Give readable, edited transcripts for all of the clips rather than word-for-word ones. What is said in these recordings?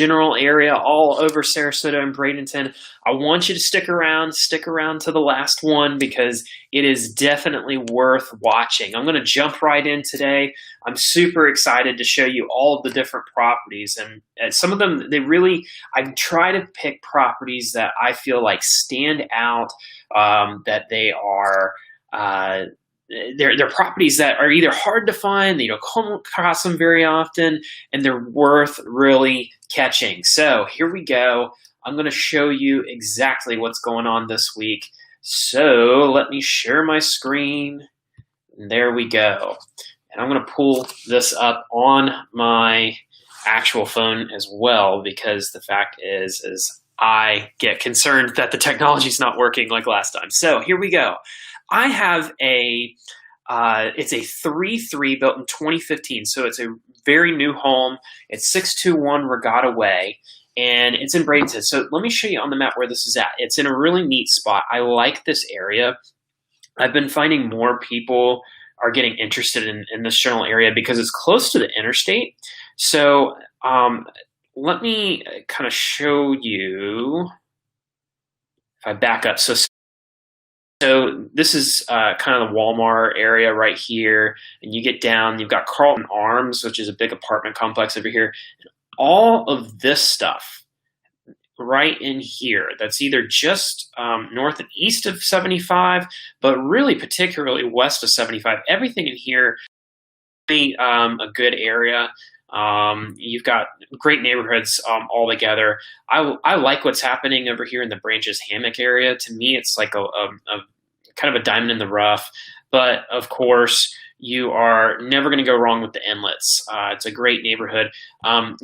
general area all over Sarasota and Bradenton. I want you to stick around to the last one because it is definitely worth watching. I'm going to jump right in today. I'm super excited to show you all of the different properties, and some of them, I try to pick properties that I feel like stand out, that they are they're properties that are either hard to find, you don't come across them very often, and they're worth really catching. So here we go. I'm going to show you exactly what's going on this week. So let me share my screen. And there we go. And I'm going to pull this up on my actual phone as well, because the fact is I get concerned that the technology is not working like last time. So here we go. I have it's a 3-3 built in 2015, so it's a very new home. It's 621 Regatta Way, and it's in Bradenton. So let me show you on the map where this is at. It's in a really neat spot. I like this area. I've been finding more people are getting interested in this general area because it's close to the interstate. So let me kind of show you, if I back up. So this is kind of the Walmart area right here, and you get down, you've got Carlton Arms, which is a big apartment complex over here. And all of this stuff right in here, that's either just north and east of 75, but really particularly west of 75. Everything in here, really a good area. You've got great neighborhoods all together. I like what's happening over here in the Branches Hammock area. To me, it's like a kind of a diamond in the rough. But of course, you are never going to go wrong with the inlets. It's a great neighborhood.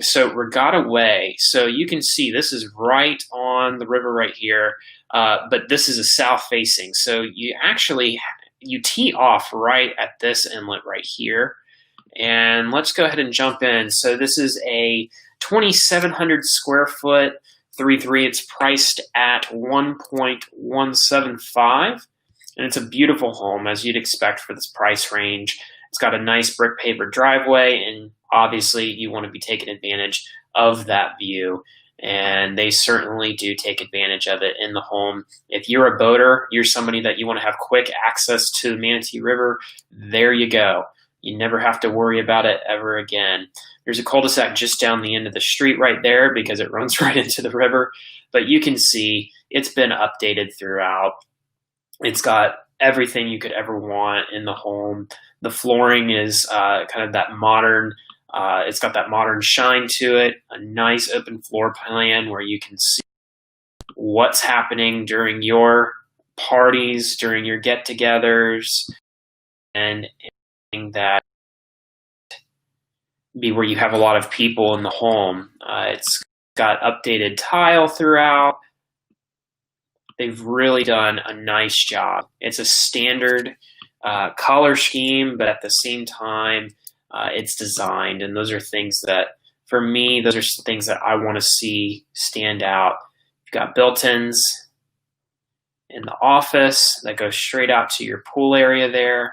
So Regatta Way. So you can see this is right on the river right here, but this is a south facing. So you tee off right at this inlet right here. And let's go ahead and jump in. So this is a 2,700 square foot 3-3. It's priced at $1.175, and it's a beautiful home as you'd expect for this price range. It's got a nice brick paver driveway, and obviously you want to be taking advantage of that view. And they certainly do take advantage of it in the home. If you're a boater, you're somebody that you want to have quick access to the Manatee River, there you go. You never have to worry about it ever again. There's a cul-de-sac just down the end of the street right there because it runs right into the river. But you can see it's been updated throughout. It's got everything you could ever want in the home. The flooring is kind of that modern, it's got that modern shine to it, a nice open floor plan where you can see what's happening during your parties, during your get-togethers, and that be where you have a lot of people in the home. It's got updated tile throughout. They've really done a nice job. It's a standard color scheme, but at the same time, it's designed. And those are things that, for me, those are things that I want to see stand out. You've got built-ins in the office that go straight out to your pool area there.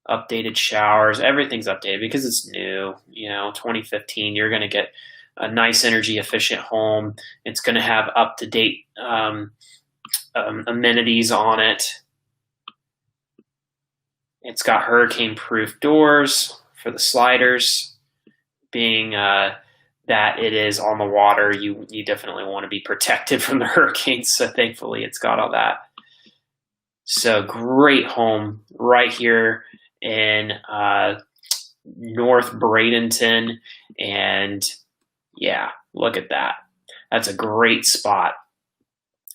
Updated showers, everything's updated because it's new. 2015, you're going to get a nice energy efficient home. It's going to have up-to-date amenities on it. It's got hurricane-proof doors for the sliders. Being that it is on the water, you definitely want to be protected from the hurricanes, so thankfully it's got all that. So great home right here in North Bradenton, and yeah, look at that. That's a great spot.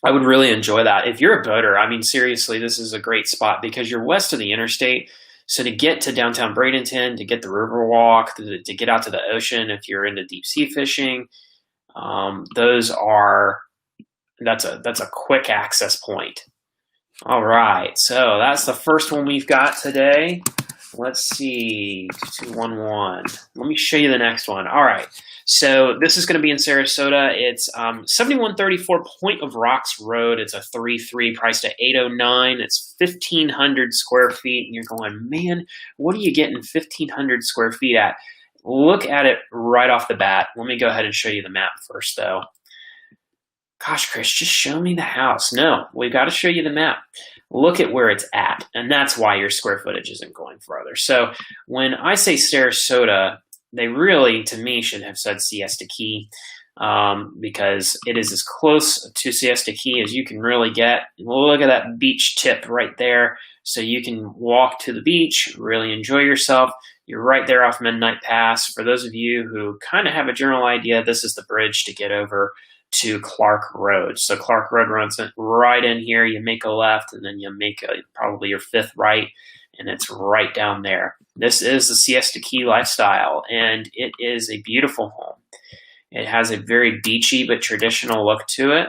I would really enjoy that. If you're a boater, I mean, seriously, this is a great spot because you're west of the interstate. So to get to downtown Bradenton, to get the Riverwalk, to get out to the ocean, if you're into deep sea fishing, that's a quick access point. All right, so that's the first one we've got today. Let's see, 2211. Let me show you the next one. All right, so this is going to be in Sarasota. It's 7134 Point of Rocks Road. It's a 3-3 priced at $809. It's 1,500 square feet, and you're going, man, what are you getting 1,500 square feet at? look at it right off the bat. Let me go ahead and show you the map first, though. Gosh, Chris, just show me the house. No, we've got to show you the map. Look at where it's at, and that's why your square footage isn't going further. So when I say Sarasota, they really, to me, should have said Siesta Key, because it is as close to Siesta Key as you can really get. Look at that beach tip right there. So you can walk to the beach, really enjoy yourself. You're right there off Midnight Pass. For those of you who kind of have a general idea, this is the bridge to get over to Clark Road. So Clark Road runs right in here. You make a left, and then you make probably your fifth right, and it's right down there. This is the Siesta Key lifestyle, and it is a beautiful home. It has a very beachy but traditional look to it,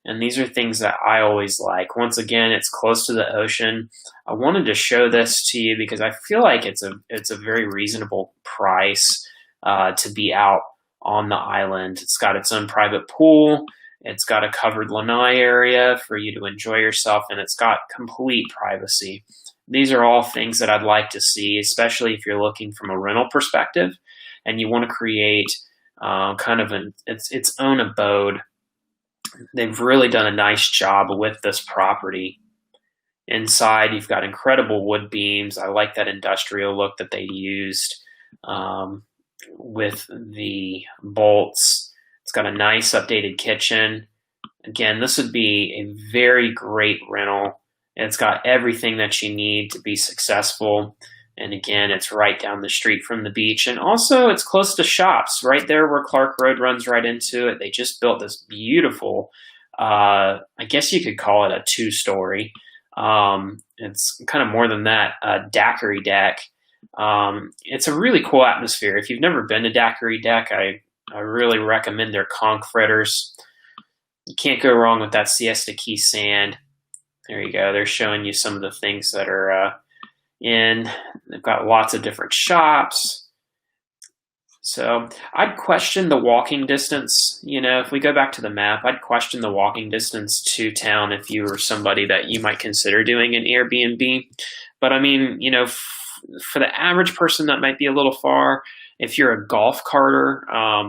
and these are things that I always like. Once again, it's close to the ocean. I wanted to show this to you because I feel like it's a very reasonable price to be out on the island. It's got its own private pool. It's got a covered lanai area for you to enjoy yourself, and it's got complete privacy. These are all things that I'd like to see, especially if you're looking from a rental perspective and you want to create kind of its own abode. They've really done a nice job with this property. Inside, you've got incredible wood beams. I like that industrial look that they used with the bolts. It's got a nice updated kitchen. Again, this would be a very great rental. It's got everything that you need to be successful. And again, it's right down the street from the beach. And also, it's close to shops, right there where Clark Road runs right into it. They just built this beautiful, I guess you could call it a two-story. It's kind of more than that, daiquiri deck. It's a really cool atmosphere. If you've never been to Daiquiri Deck, I really recommend their conch fritters. You can't go wrong with that Siesta Key sand. There you go. They're showing you some of the things that are in. They've got lots of different shops. So I'd question the walking distance. You know, if we go back to the map, I'd question the walking distance to town if you were somebody that you might consider doing an Airbnb. But I mean, you know, for the average person, that might be a little far. If you're a golf carter,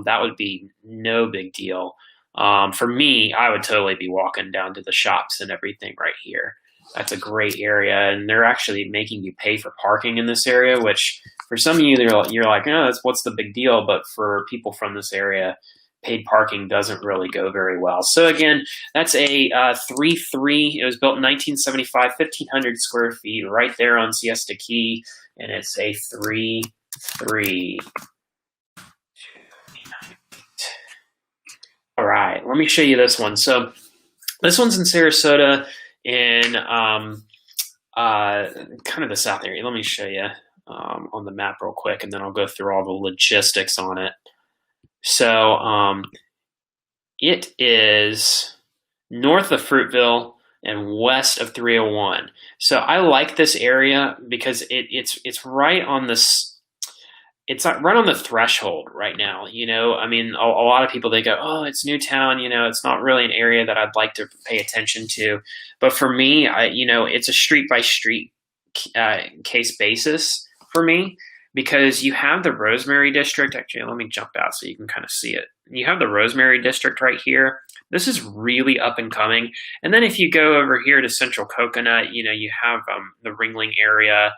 that would be no big deal. For me, I would totally be walking down to the shops and everything right here. That's a great area, and they're actually making you pay for parking in this area, which for some of you, you're like, oh, what's the big deal? But for people from this area, paid parking doesn't really go very well. So again, that's a 3-3. It was built in 1975, 1,500 square feet, right there on Siesta Key, and it's a 3-3. All right, let me show you this one. So this one's in Sarasota, in kind of the south area. Let me show you on the map real quick, and then I'll go through all the logistics on it. So it is north of Fruitville and west of 301. So I like this area because it's right on this. It's right on the threshold right now. You know, I mean, a lot of people, they go, oh, it's Newtown. You know, it's not really an area that I'd like to pay attention to. But for me, you know, it's a street by street case basis for me, because you have the Rosemary District. Actually, let me jump out so you can kind of see it. You have the Rosemary District right here. This is really up and coming. And then if you go over here to Central Coconut, you know, you have the Ringling area.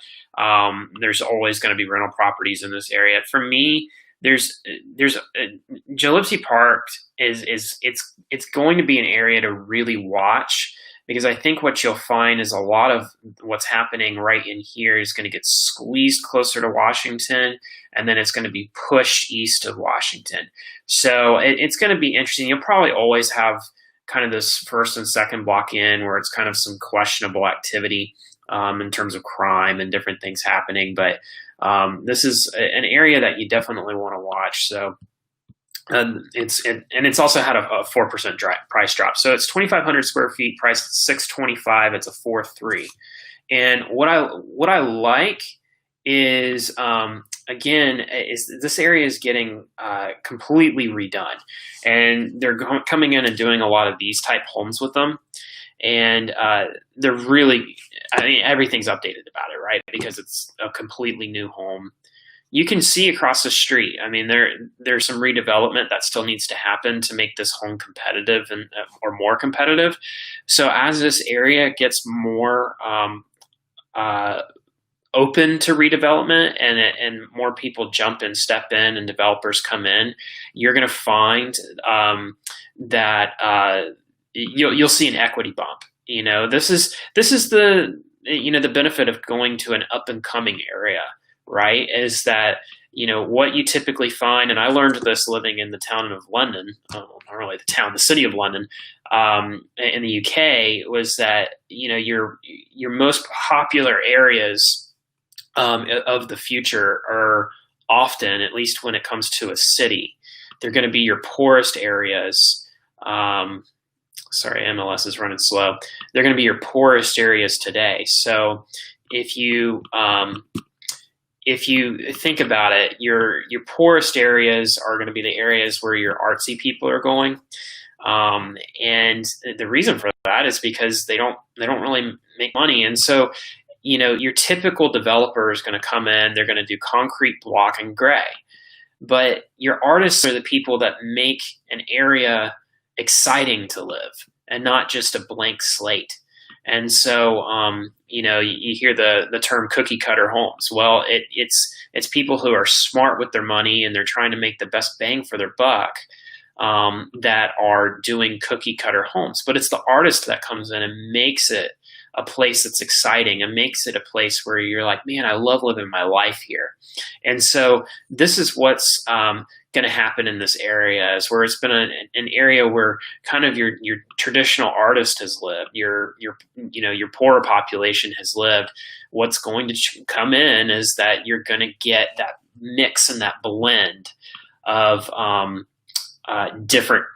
There's always going to be rental properties in this area. For me, there's Gillespie Park it's going to be an area to really watch, because I think what you'll find is a lot of what's happening right in here is going to get squeezed closer to Washington, and then it's going to be pushed east of Washington. So it's going to be interesting. You'll probably always have kind of this first and second block in where it's kind of some questionable activity in terms of crime and different things happening. But this is an area that you definitely want to watch. So it's also had a 4% price drop. So it's 2,500 square feet, priced at $625. It's a 4-3. And what I like is again, is this area is getting completely redone, and they're coming in and doing a lot of these type homes with them, and they're really, I mean, everything's updated about it, right? Because it's a completely new home. you can see across the street. I mean, there's some redevelopment that still needs to happen to make this home competitive and or more competitive. So as this area gets more uh, open to redevelopment and more people jump and step in and developers come in, you're going to find that you'll see an equity bump. This is the benefit of going to an up and coming area, right? Is that what you typically find, and I learned this living in the town of London, not really the town, the city of London, in the UK, was that your most popular areas of the future are often, at least when it comes to a city, they're going to be your poorest areas. Sorry, MLS is running slow. They're going to be your poorest areas today. So if you think about it, your poorest areas are going to be the areas where your artsy people are going, and the reason for that is because they don't really make money, and so your typical developer is going to come in, they're going to do concrete, block, and gray, but your artists are the people that make an area exciting to live and not just a blank slate. And so, you hear the term cookie cutter homes. Well, it's people who are smart with their money and they're trying to make the best bang for their buck, that are doing cookie cutter homes. But it's the artist that comes in and makes it a place that's exciting and makes it a place where you're like, man, I love living my life here. And so this is what's going to happen in this area, is where it's been an area where kind of your traditional artist has lived, your poorer population has lived. What's going to come in is that you're going to get that mix and that blend of different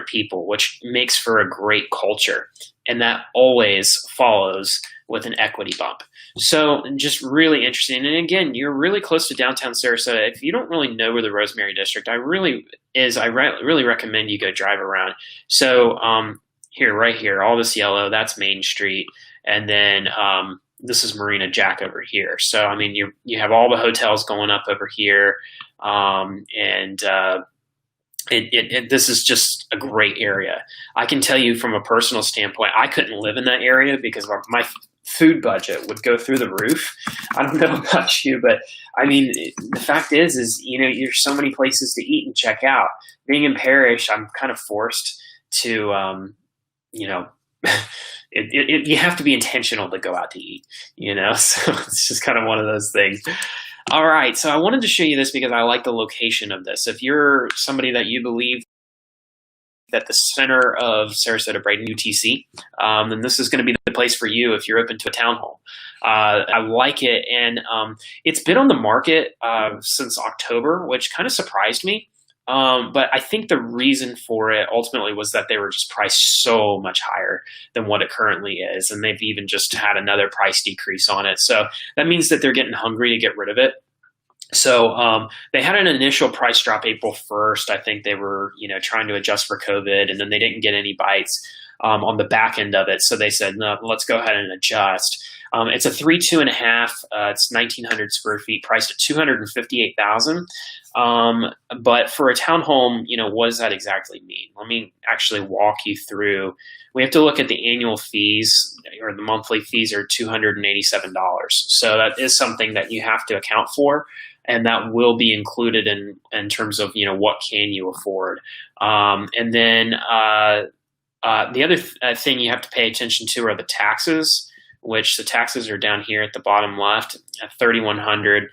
people, which makes for a great culture. And that always follows with an equity bump. So just really interesting. And again, you're really close to downtown Sarasota. If you don't really know where the Rosemary District I really recommend you go drive around. So right here, all this yellow, that's Main Street. And then this is Marina Jack over here. So, I mean, you have all the hotels going up over here. This is just a great area. I can tell you from a personal standpoint, I couldn't live in that area because my food budget would go through the roof. I don't know about you, but I mean, the fact is there's so many places to eat and check out. Being in Parrish, I'm kind of forced to, you have to be intentional to go out to eat, so it's just kind of one of those things. All right, so I wanted to show you this because I like the location of this. If you're somebody that you believe that the center of Sarasota, Braden, UTC, then this is going to be the place for you if you're open to a townhome. I like it, and it's been on the market since October, which kind of surprised me. But I think the reason for it ultimately was that they were just priced so much higher than what it currently is. And they've even just had another price decrease on it. So that means that they're getting hungry to get rid of it. So they had an initial price drop April 1st. I think they were, trying to adjust for COVID, and then they didn't get any bites on the back end of it. So they said, no, let's go ahead and adjust. It's a 3, 2.5. It's 1,900 square feet, priced at $258,000. But for a townhome, what does that exactly mean? Let me actually walk you through. We have to look at the annual fees, or the monthly fees are $287. So that is something that you have to account for, and that will be included in terms of, what can you afford. And then the other thing you have to pay attention to are the taxes, which the taxes are down here at the bottom left at $3,100.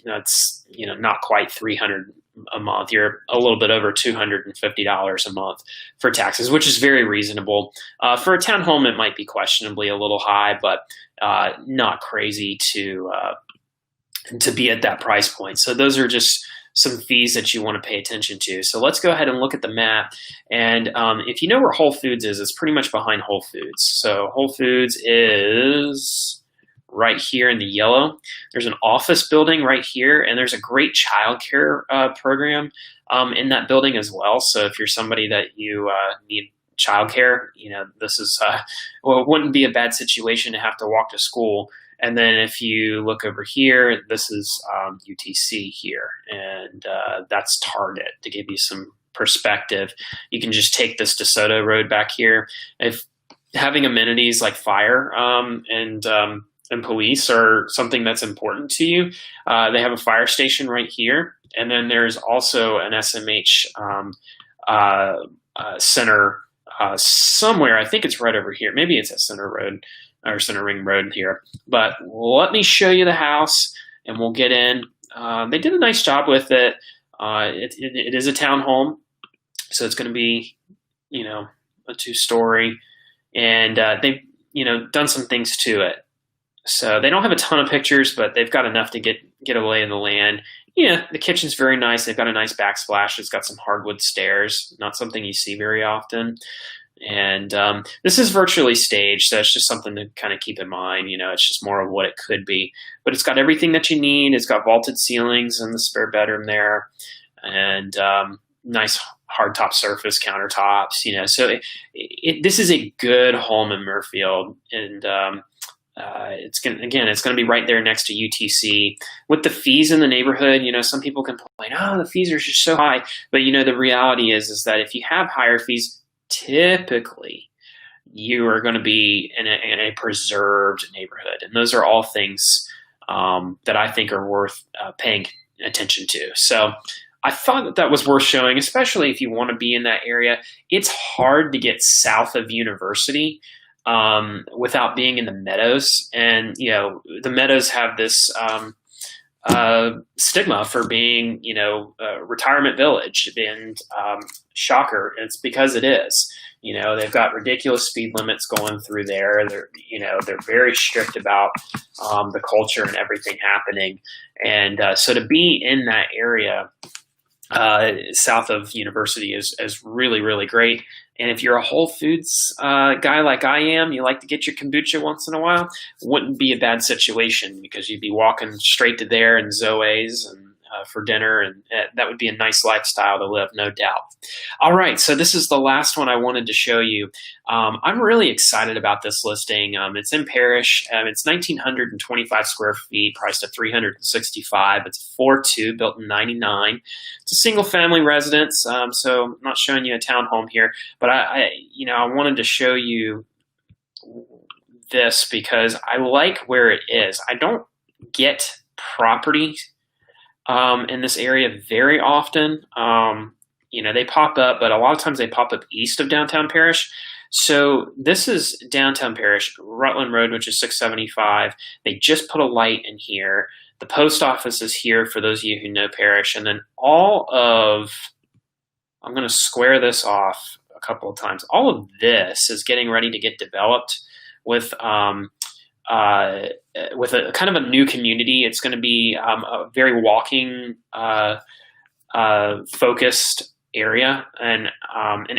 That's not quite $300 a month. You're a little bit over $250 a month for taxes, which is very reasonable. For a townhome, it might be questionably a little high, but not crazy to be at that price point. So those are just some fees that you want to pay attention to. So let's go ahead and look at the map. And if you know where Whole Foods is, it's pretty much behind Whole Foods. So Whole Foods is right here in the yellow. There's an office building right here, and there's a great childcare program in that building as well. So if you're somebody that you need childcare, this is it wouldn't be a bad situation to have to walk to school And then if you look over here, this is UTC here, and that's Target, to give you some perspective. You can just take this DeSoto Road back here. If having amenities like fire and police are something that's important to you, they have a fire station right here, and then there's also an SMH center somewhere. I think it's right over here. Maybe it's at Center Road or Center Ring Road here. But let me show you the house, and we'll get in. They did a nice job with it. It is a townhome, so it's going to be, a 2-story, and they've, done some things to it. So they don't have a ton of pictures, but they've got enough to get a lay of the land. Yeah, the kitchen's very nice. They've got a nice backsplash. It's got some hardwood stairs, not something you see very often. And this is virtually staged, so it's just something to kind of keep in mind. It's just more of what it could be. But it's got everything that you need. It's got vaulted ceilings in the spare bedroom there, and nice hardtop surface countertops. So this is a good home in Murfield, and it's going to be right there next to UTC. With the fees in the neighborhood, some people complain, oh, the fees are just so high. But the reality is that if you have higher fees, typically you are going to be in a preserved neighborhood, and those are all things that I think are worth paying attention to. So I thought that was worth showing, especially if you want to be in that area. It's hard to get south of University without being in the Meadows, and the Meadows have this stigma for being a retirement village, and shocker, it's because it is. They've got ridiculous speed limits going through there. They're very strict about the culture and everything happening, and so to be in that area south of University is really, really great. And if you're a Whole Foods guy like I am, you like to get your kombucha once in a while, wouldn't be a bad situation, because you'd be walking straight to there and Zoe's and for dinner, and that would be a nice lifestyle to live, no doubt. All right, so this is the last one I wanted to show you. I'm really excited about this listing. It's in Parrish. It's 1,925 square feet, priced at $365. It's a 4.2, built in '99. It's a single-family residence, so I'm not showing you a townhome here, but I wanted to show you this because I like where it is. I don't get property in this area very often. They pop up, but a lot of times they pop up east of downtown Parrish. So this is downtown Parrish, Rutland Road, which is 675. They just put a light in here. The post office is here for those of you who know Parrish. And then I'm going to square this off a couple of times. All of this is getting ready to get developed with a kind of a new community. It's going to be a very walking focused area, and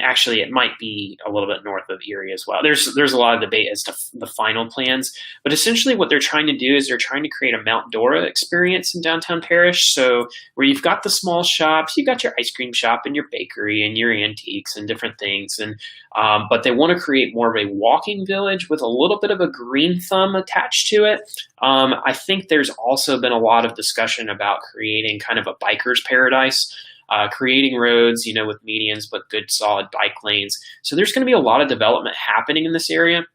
actually it might be a little bit north of Erie as well. There's a lot of debate as to the final plans, but essentially what they're trying to do is they're trying to create a Mount Dora experience in downtown Parrish. So where you've got the small shops, you've got your ice cream shop and your bakery and your antiques and different things, and but they want to create more of a walking village with a little bit of a green thumb attached to it. I think there's also been a lot of discussion about creating kind of a biker's paradise. Creating roads, with medians, but good solid bike lanes. So there's going to be a lot of development happening in this area.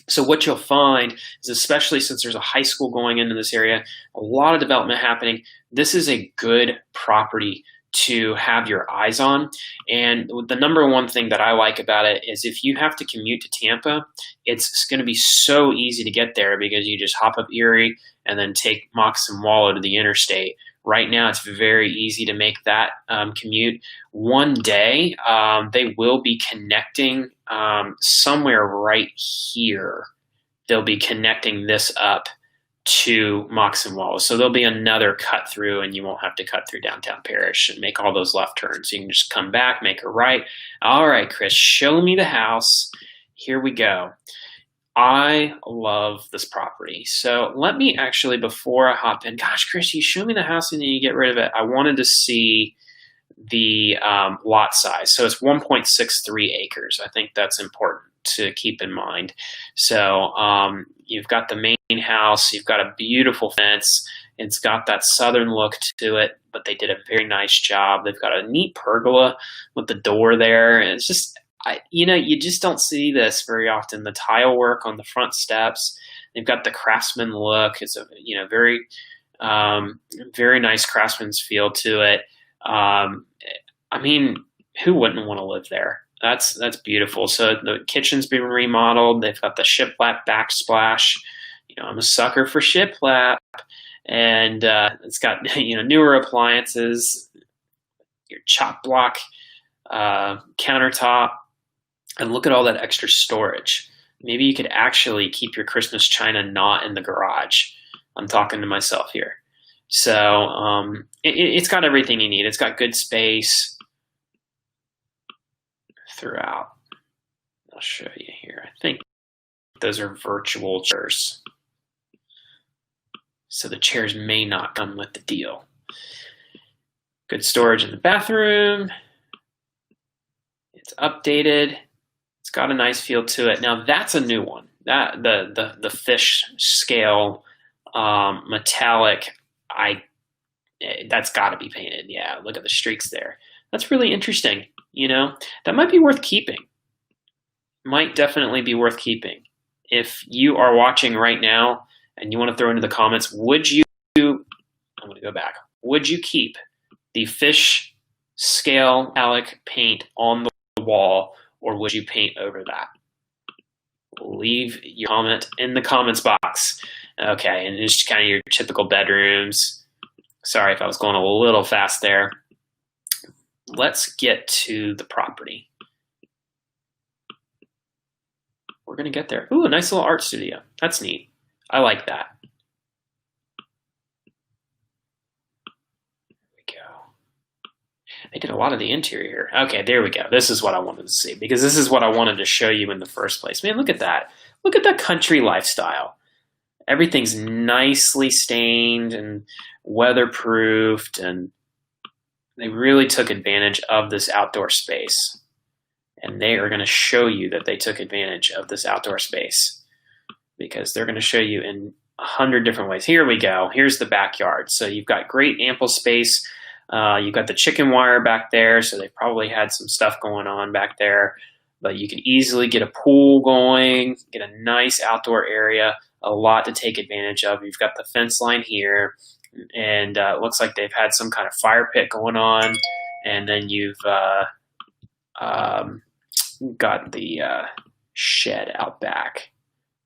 So what you'll find is, especially since there's a high school going into this area, a lot of development happening. This is a good property to have your eyes on. And the number one thing that I like about it is if you have to commute to Tampa, it's going to be so easy to get there because you just hop up Erie and then take Moccasin Wallow to the interstate. Right now, it's very easy to make that commute. One day, they will be connecting somewhere right here. They'll be connecting this up to Moccasin Wallow. So there'll be another cut through, and you won't have to cut through downtown Parrish and make all those left turns. You can just come back, make a right. All right, Chris, show me the house. Here we go. I love this property. So let me actually, before I hop in, gosh, Chris, you show me the house and then you get rid of it. I wanted to see the lot size. So it's 1.63 acres. I think that's important to keep in mind. So you've got the main house, you've got a beautiful fence. It's got that southern look to it, but they did a very nice job. They've got a neat pergola with the door there. And it's just, you just don't see this very often. The tile work on the front steps. They've got the craftsman look. It's a very very nice craftsman's feel to it. I mean, who wouldn't want to live there? That's beautiful. So the kitchen's been remodeled. They've got the shiplap backsplash. I'm a sucker for shiplap, and it's got newer appliances, your chop block countertop, and look at all that extra storage. Maybe you could actually keep your Christmas china not in the garage. I'm talking to myself here. So it's got everything you need. It's got good space throughout. I'll show you here. I think those are virtual chairs. So the chairs may not come with the deal. Good storage in the bathroom. It's updated. It's got a nice feel to it. Now that's a new one. That the fish scale metallic. That's got to be painted. Yeah, look at the streaks there. That's really interesting. That might be worth keeping. Might definitely be worth keeping. If you are watching right now and you want to throw into the comments, would you? I'm going to go back. Would you keep the fish scale metallic paint on the wall, or would you paint over that? Leave your comment in the comments box. Okay, and just kind of your typical bedrooms. Sorry if I was going a little fast there. Let's get to the property. We're going to get there. Ooh, a nice little art studio. That's neat. I like that. There we go. They did a lot of the interior here. Okay, there we go. This is what I wanted to see, because this is what I wanted to show you in the first place. Man, look at that. Look at that country lifestyle. Everything's nicely stained and weatherproofed, and they really took advantage of this outdoor space. And they are going to show you that they took advantage of this outdoor space, because they're going to show you in 100 different ways. Here we go. Here's the backyard. So you've got great ample space. You've got the chicken wire back there, so they probably had some stuff going on back there. But you can easily get a pool going, get a nice outdoor area, a lot to take advantage of. You've got the fence line here, and it looks like they've had some kind of fire pit going on. And then you've got the shed out back.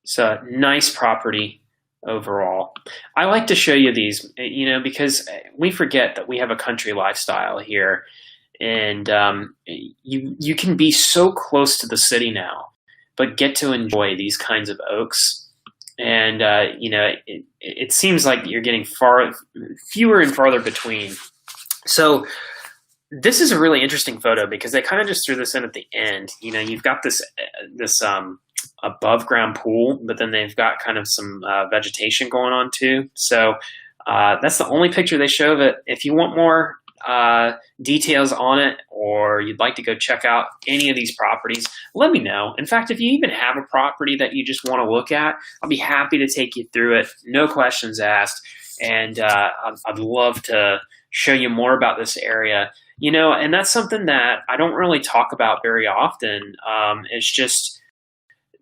So nice property overall. I like to show you these, because we forget that we have a country lifestyle here. And you can be so close to the city now, but get to enjoy these kinds of oaks. And it seems like you're getting fewer and farther between. So this is a really interesting photo, because they kind of just threw this in at the end. You've got this above ground pool, but then they've got kind of some vegetation going on too. So that's the only picture they show of it. If you want more details on it, or you'd like to go check out any of these properties, let me know. In fact, if you even have a property that you just want to look at, I'll be happy to take you through it. No questions asked. And I'd love to show you more about this area. And that's something that I don't really talk about very often. It's just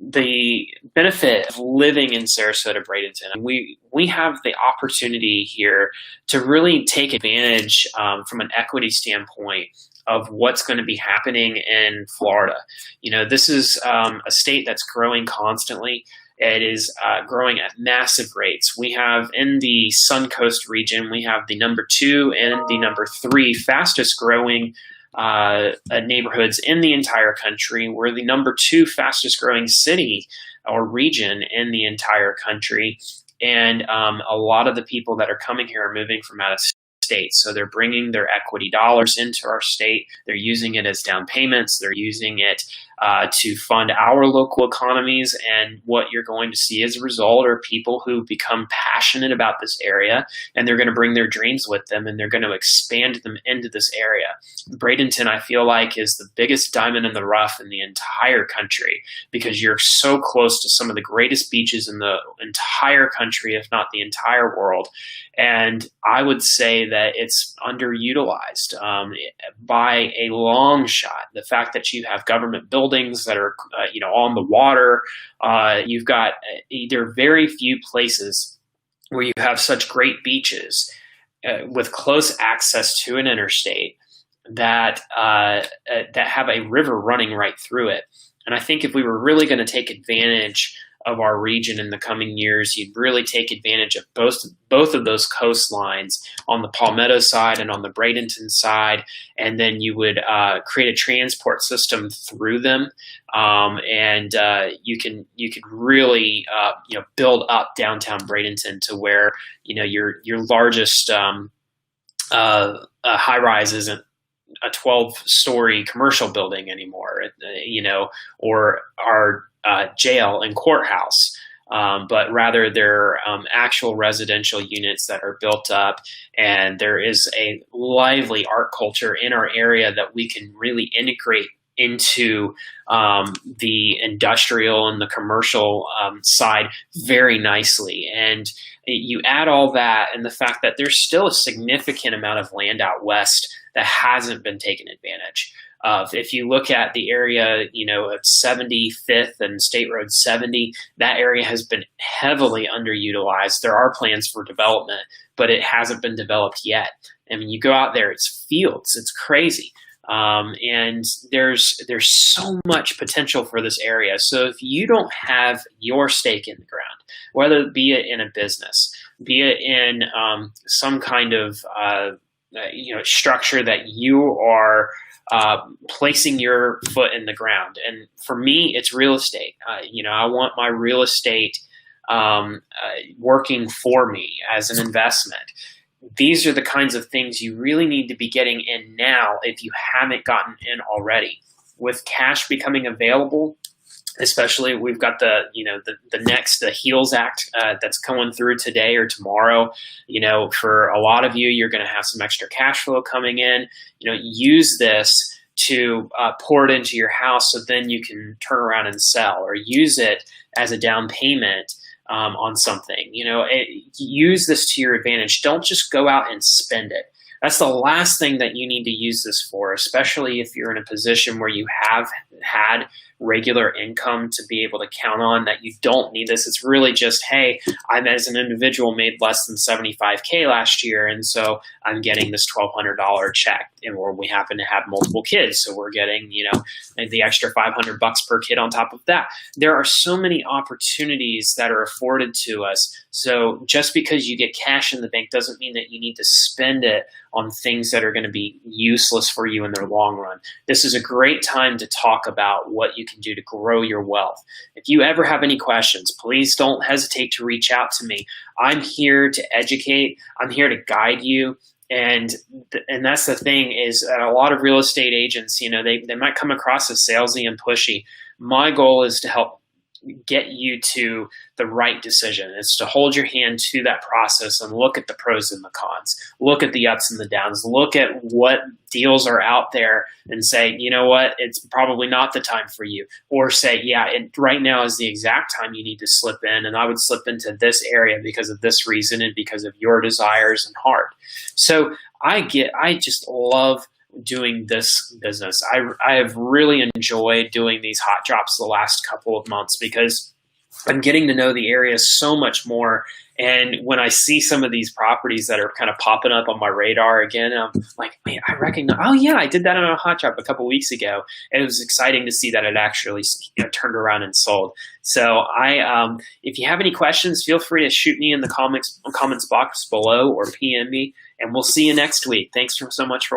the benefit of living in Sarasota, Bradenton. We have the opportunity here to really take advantage from an equity standpoint of what's going to be happening in Florida. This is a state that's growing constantly. It is growing at massive rates. We have in the Suncoast region, we have the number 2 and the number 3 fastest growing neighborhoods in the entire country. We're the number 2 fastest growing city or region in the entire country. And a lot of the people that are coming here are moving from out of state. So they're bringing their equity dollars into our state. They're using it as down payments. They're using it to fund our local economies. And what you're going to see as a result are people who become passionate about this area, and they're going to bring their dreams with them, and they're going to expand them into this area. Bradenton, I feel like, is the biggest diamond in the rough in the entire country, because you're so close to some of the greatest beaches in the entire country, if not the entire world. And I would say that it's underutilized by a long shot. The fact that you have government buildings that are, on the water, you've got either very few places where you have such great beaches with close access to an interstate that have a river running right through it. And I think if we were really going to take advantage of our region in the coming years, you'd really take advantage of both of those coastlines on the Palmetto side and on the Bradenton side, and then you would create a transport system through them, and you could really build up downtown Bradenton to where your largest high rise isn't a 12-story commercial building anymore, or our jail and courthouse, but rather they're actual residential units that are built up, and there is a lively art culture in our area that we can really integrate into the industrial and the commercial side very nicely. And you add all that and the fact that there's still a significant amount of land out west that hasn't been taken advantage of. If you look at the area, of 75th and State Road 70, that area has been heavily underutilized. There are plans for development, but it hasn't been developed yet. I mean, you go out there, it's fields, it's crazy. And there's so much potential for this area. So if you don't have your stake in the ground, whether it be it in a business, be it in some kind of structure that you are placing your foot in the ground. And for me, it's real estate. I want my real estate working for me as an investment. These are the kinds of things you really need to be getting in now if you haven't gotten in already. With cash becoming available, especially we've got the next HEALS Act that's coming through today or tomorrow. For a lot of you, you're going to have some extra cash flow coming in. Use this to pour it into your house so then you can turn around and sell, or use it as a down payment on something. Use this to your advantage. Don't just go out and spend it. That's the last thing that you need to use this for, especially if you're in a position where you have had regular income to be able to count on, that you don't need this. It's really just, hey, I'm as an individual made less than $75K last year, and so I'm getting this $1,200 check, and we happen to have multiple kids, so we're getting the extra $500 per kid on top of that. There are so many opportunities that are afforded to us. So just because you get cash in the bank doesn't mean that you need to spend it on things that are going to be useless for you in the long run. This is a great time to talk about what you can do to grow your wealth. If you ever have any questions, please don't hesitate to reach out to me. I'm here to educate. I'm here to guide you. And that's the thing, is that a lot of real estate agents, they might come across as salesy and pushy. My goal is to help get you to the right decision. It's to hold your hand to that process and look at the pros and the cons, look at the ups and the downs, look at what deals are out there and say, you know what, it's probably not the time for you. Or say, yeah, right now is the exact time you need to slip in, and I would slip into this area because of this reason and because of your desires and heart. So I just love doing this business. I have really enjoyed doing these hot drops the last couple of months because I'm getting to know the area so much more. And when I see some of these properties that are kind of popping up on my radar again, I'm like, man, I recognize, oh yeah, I did that on a hot drop a couple of weeks ago. And it was exciting to see that it actually turned around and sold. So if you have any questions, feel free to shoot me in the comments box below or PM me, and we'll see you next week. Thanks so much for